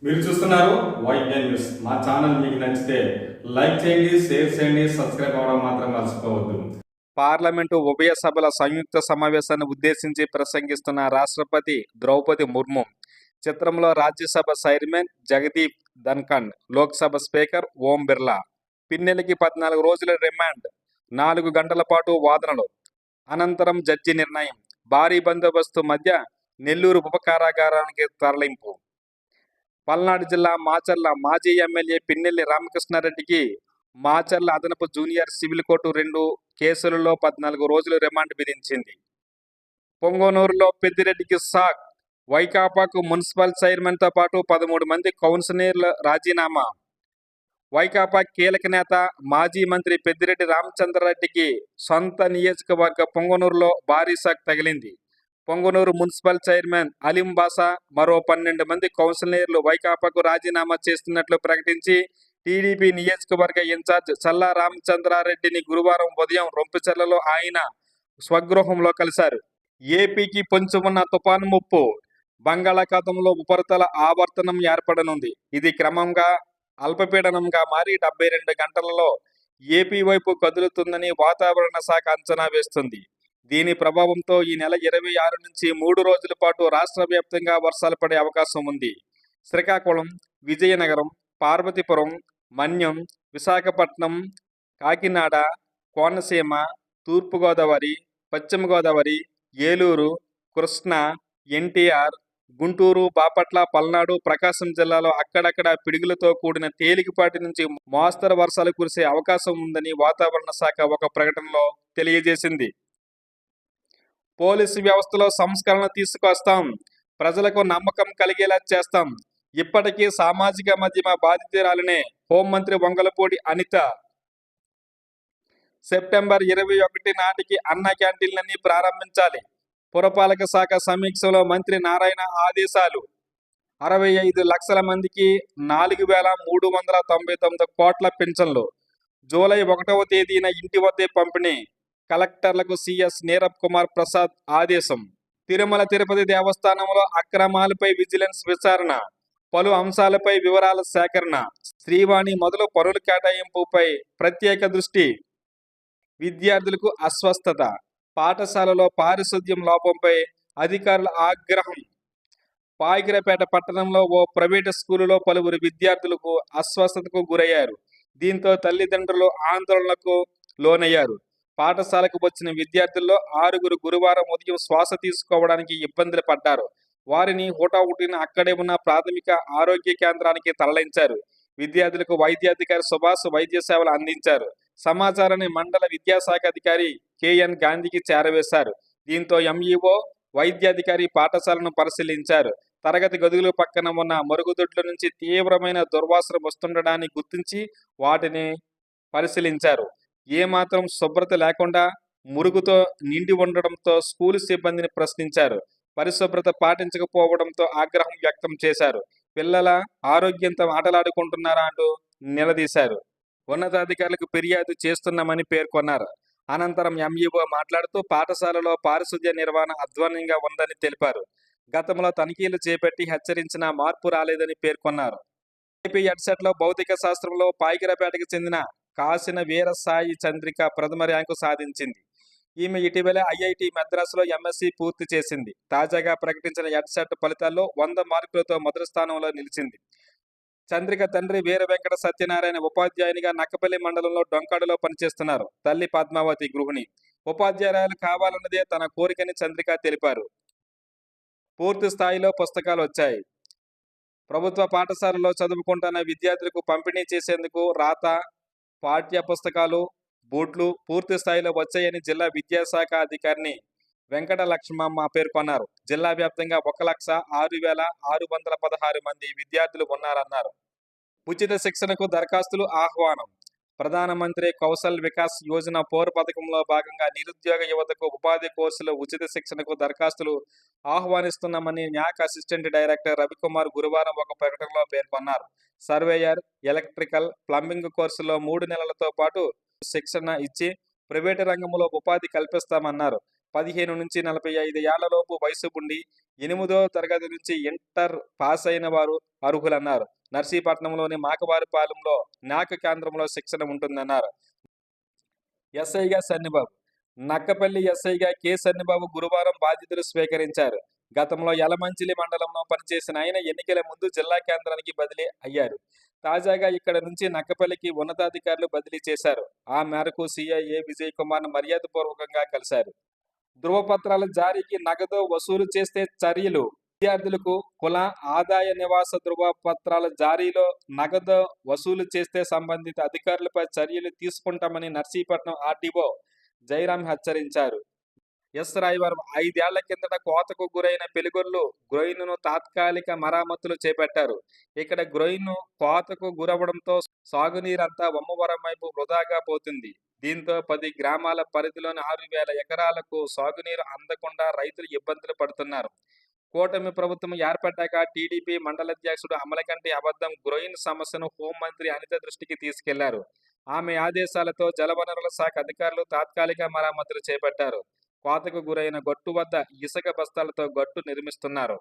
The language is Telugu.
మీరు చూస్తున్నారు వైకే న్యూస్. మా ఛానల్ మీకు నచ్చితే లైక్ చేయండి, షేర్ చేయండి, సబ్స్క్రైబ్ అవ్వడం మాత్రం మర్చిపోవద్దు. పార్లమెంటు ఉభయ సభల సంయుక్త సమావేశాన్ని ఉద్దేశించి ప్రసంగిస్తున్న రాష్ట్రపతి ద్రౌపది ముర్ము చిత్రంలో రాజ్యసభ చైర్మన్ జగదీప్ ధన్ఖడ్, లోక్సభ స్పీకర్ ఓం బిర్లా. పిన్నెలకి 14 రోజుల రిమాండ్, 4 గంటల పాటు వాదనలు అనంతరం జడ్జి నిర్ణయం. భారీ బందోబస్తు మధ్య నెల్లూరు ఉప కారాగారానికి తరలింపు. పల్నాడు జిల్లా మాచర్ల మాజీ ఎమ్మెల్యే పిన్నెల్లి రామకృష్ణారెడ్డికి మాచర్ల అదనపు జూనియర్ సివిల్ కోర్టు 2 కేసులలో 14 రోజులు రిమాండ్ విధించింది. పొంగనూరులో పెద్దిరెడ్డికి షాక్, వైకాపాకు మున్సిపల్ చైర్మన్తో పాటు 13 మంది కౌన్సిలర్ల రాజీనామా. వైకాపా కీలక నేత మాజీ మంత్రి పెద్దిరెడ్డి రామచంద్రారెడ్డికి సొంత నియోజకవర్గ పొంగనూరులో భారీ షాక్ తగిలింది. పొంగనూరు మున్సిపల్ చైర్మన్ అలీం బాషా మరో 12 మంది కౌన్సిలర్లు వైకాపాకు రాజీనామా చేస్తున్నట్లు ప్రకటించి టీడీపీ నియోజకవర్గ ఇన్ఛార్జ్ చల్లా రామచంద్రారెడ్డిని గురువారం ఉదయం రొంపిచెర్లలో ఆయన స్వగృహంలో కలిశారు. ఏపీకి పొంచి ఉన్న తుపాను ముప్పు. బంగాళాఖాతంలో ఉపరితల ఆవర్తనం ఏర్పడనుంది. ఇది క్రమంగా అల్పపీడనంగా మారి 72 గంటలలో ఏపీ వైపు కదులుతుందని వాతావరణ శాఖ అంచనా వేస్తుంది. దీని ప్రభావంతో ఈ నెల 26 నుంచి 3 రోజుల పాటు రాష్ట్ర వ్యాప్తంగా వర్షాలు పడే అవకాశం ఉంది. శ్రీకాకుళం, విజయనగరం, పార్వతీపురం, మన్యం, విశాఖపట్నం, కాకినాడ, కోనసీమ, తూర్పుగోదావరి, పశ్చిమ గోదావరి, ఏలూరు, కృష్ణా, ఎన్టీఆర్, గుంటూరు, బాపట్ల, పల్నాడు, ప్రకాశం జిల్లాలో అక్కడక్కడ పిడుగులతో కూడిన తేలికపాటి నుంచి మోస్తరు వర్షాలు కురిసే అవకాశం ఉందని వాతావరణ శాఖ ఒక ప్రకటనలో తెలియజేసింది. పోలీసు వ్యవస్థలో సంస్కరణ తీసుకొస్తాం, ప్రజలకు నమ్మకం కలిగేలా చేస్తాం. ఇప్పటికీ సామాజిక మాధ్యమ బాధితురాలనే హోంమంత్రి వంగలపూడి అనిత. సెప్టెంబర్ 21 నాటికి అన్న క్యాంటీన్లన్నీ ప్రారంభించాలి. పురపాలక శాఖ సమీక్షలో మంత్రి నారాయణ ఆదేశాలు. 65 లక్షల మందికి 4,399 కోట్ల పింఛన్లు. జూలై 1వ తేదీన ఇంటి వద్దే పంపిణీ. కలెక్టర్లకు సిఎస్ నీరబ్ కుమార్ ప్రసాద్ ఆదేశం. తిరుమల తిరుపతి దేవస్థానంలో అక్రమాలపై విజిలెన్స్ విచారణ, పలు అంశాలపై వివరాల సేకరణ. శ్రీవాణి మొదలు పనుల కేటాయింపుపై ప్రత్యేక దృష్టి. విద్యార్థులకు అస్వస్థత. పాఠశాలలో పారిశుద్ధ్యం లోపంపై అధికారుల ఆగ్రహం. పాయికిరపేట పట్టణంలో ఓ ప్రైవేటు స్కూలులో పలువురు విద్యార్థులకు అస్వస్థతకు గురయ్యారు. దీంతో తల్లిదండ్రులు ఆందోళనకు లోనయ్యారు. పాఠశాలకు వచ్చిన విద్యార్థుల్లో 6 గురువారం ఉదయం శ్వాస తీసుకోవడానికి ఇబ్బందులు పడ్డారు. వారిని హుటాహుటిన అక్కడే ఉన్న ప్రాథమిక ఆరోగ్య కేంద్రానికి తరలించారు. విద్యార్థులకు వైద్యాధికారి సుభాష్ వైద్య సేవలు అందించారు. సమాచారాన్ని మండల విద్యాశాఖ అధికారి కెఎన్ గాంధీకి చేరవేశారు. దీంతో ఎంఈఓ, వైద్యాధికారి పాఠశాలను పరిశీలించారు. తరగతి గదుల పక్కన ఉన్న మరుగుదొడ్ల నుంచి తీవ్రమైన దుర్వాసన వస్తుండడాన్ని గుర్తించి వాటిని పరిశీలించారు. ఏమాత్రం శుభ్రత లేకుండా మురుగుతో నిండి ఉండడంతో స్కూలు సిబ్బందిని ప్రశ్నించారు. పరిశుభ్రత పాటించకపోవడంతో ఆగ్రహం వ్యక్తం చేశారు. పిల్లల ఆరోగ్యంతో ఆటలాడుకుంటున్నారా అంటూ నిలదీశారు. ఉన్నతాధికారులకు ఫిర్యాదు చేస్తున్నామని పేర్కొన్నారు. అనంతరం ఎంఈఓ మాట్లాడుతూ పాఠశాలలో పారిశుద్ధ్య నిర్వహణ అధ్వాన్నంగా ఉందని తెలిపారు. గతంలో తనిఖీలు చేపట్టి హెచ్చరించినా మార్పు రాలేదని పేర్కొన్నారు. ఏపీ ఎడ్సెట్లో భౌతిక శాస్త్రంలో పాయికిరపేటకు చెందిన కాసిన వీర సాయి చంద్రిక ప్రథమ ర్యాంకు సాధించింది. ఈమె ఇటీవల ఐఐటి మద్రాసులో ఎంఎస్సి పూర్తి చేసింది. తాజాగా ప్రకటించిన ఎడ్సెట్ ఫలితాల్లో 100 మార్కులతో మొదటి స్థానంలో నిలిచింది. చంద్రిక తండ్రి వీర వెంకట సత్యనారాయణ ఉపాధ్యాయునిగా నక్కపల్లి మండలంలో డొంకాడులో పనిచేస్తున్నారు. తల్లి పద్మావతి గృహిణి. ఉపాధ్యాయురాలు కావాలన్నదే తన కోరికని చంద్రిక తెలిపారు. పూర్తి స్థాయిలో పుస్తకాలు వచ్చాయి. ప్రభుత్వ పాఠశాలలో చదువుకుంటున్న విద్యార్థులకు పంపిణీ చేసేందుకు రాత, పాఠ్య పుస్తకాలు, బూట్లు పూర్తి స్థాయిలో వచ్చాయని జిల్లా విద్యాశాఖ అధికారిని వెంకట లక్ష్మమ్మ పేర్కొన్నారు. జిల్లా వ్యాప్తంగా 1,06,616 మంది విద్యార్థులు ఉన్నారన్నారు. ఉచిత శిక్షణకు దరఖాస్తులు ఆహ్వానం. ప్రధానమంత్రి కౌశల్ వికాస్ యోజన పౌర పథకంలో భాగంగా నిరుద్యోగ యువతకు ఉపాధి కోర్సులో ఉచిత శిక్షణకు దరఖాస్తులు ఆహ్వానిస్తున్నామని న్యాక్ అసిస్టెంట్ డైరెక్టర్ రవికుమార్ గురువారం ఒక ప్రకటనలో పేర్కొన్నారు. సర్వేయర్, ఎలక్ట్రికల్, ప్లంబింగ్ కోర్సులో 3 నెలలతో పాటు శిక్షణ ఇచ్చి ప్రైవేటు రంగంలో ఉపాధి కల్పిస్తామన్నారు. 15 నుంచి 45 ఏళ్లలోపు వయసు ఉండి 8వ తరగతి నుంచి ఇంటర్ పాస్ అయిన వారు అర్హులన్నారు. నర్సీపట్నంలోని మాకవారిపాలెంలో నాక కేంద్రంలో శిక్షణ ఉంటుందన్నారు. ఎస్ఐగా సన్నిబాబు. నక్కపల్లి ఎస్ఐగా కె సన్నిబాబు గురువారం బాధ్యతలు స్వీకరించారు. గతంలో యలమంచిలి మండలంలో పనిచేసిన ఆయన ఎన్నికల ముందు జిల్లా కేంద్రానికి బదిలీ అయ్యారు. తాజాగా ఇక్కడ నుంచి నక్కపల్లికి ఉన్నతాధికారులు బదిలీ చేశారు. ఆ మేరకు సిఐ ఏ విజయ్ కుమార్ మర్యాదపూర్వకంగా కలిశారు. ధృవపత్రాల జారీకి నగదు వసూలు చేస్తే చర్యలు. విద్యార్థులకు కుల ఆదాయ నివాస ధృవపత్రాల జారీలో నగదు వసూలు చేస్తే సంబంధిత అధికారులపై చర్యలు తీసుకుంటామని నర్సీపట్నం ఆర్డీఓ జయరాం హెచ్చరించారు. రాయవరం 5 ఏళ్ల కిందట కోతకు గురైన పెలుగొల్లు గ్రొయిన్ను తాత్కాలిక మరామతులు చేపట్టారు. ఇక్కడ గ్రొయిన్ కోతకు గురవడంతో సాగునీరంతా వమ్మవరం వైపు వృధాగా పోతుంది. దీంతో 10 గ్రామాల పరిధిలోని 6,000 ఎకరాలకు సాగునీరు అందకుండా రైతులు ఇబ్బందులు పడుతున్నారు. కూటమి ప్రభుత్వం ఏర్పడ్డాక టీడీపీ మండలాధ్యక్షుడు అమలకంటి అబద్ధం గ్రొయిన్ సమస్యను హోంమంత్రి అనిత దృష్టికి తీసుకెళ్లారు. ఆమె ఆదేశాలతో జలవనరుల శాఖ అధికారులు తాత్కాలిక మరమ్మతులు చేపట్టారు. కోతకు గురైన గట్టు వద్ద ఇసుక బస్తాలతో గట్టు నిర్మిస్తున్నారు.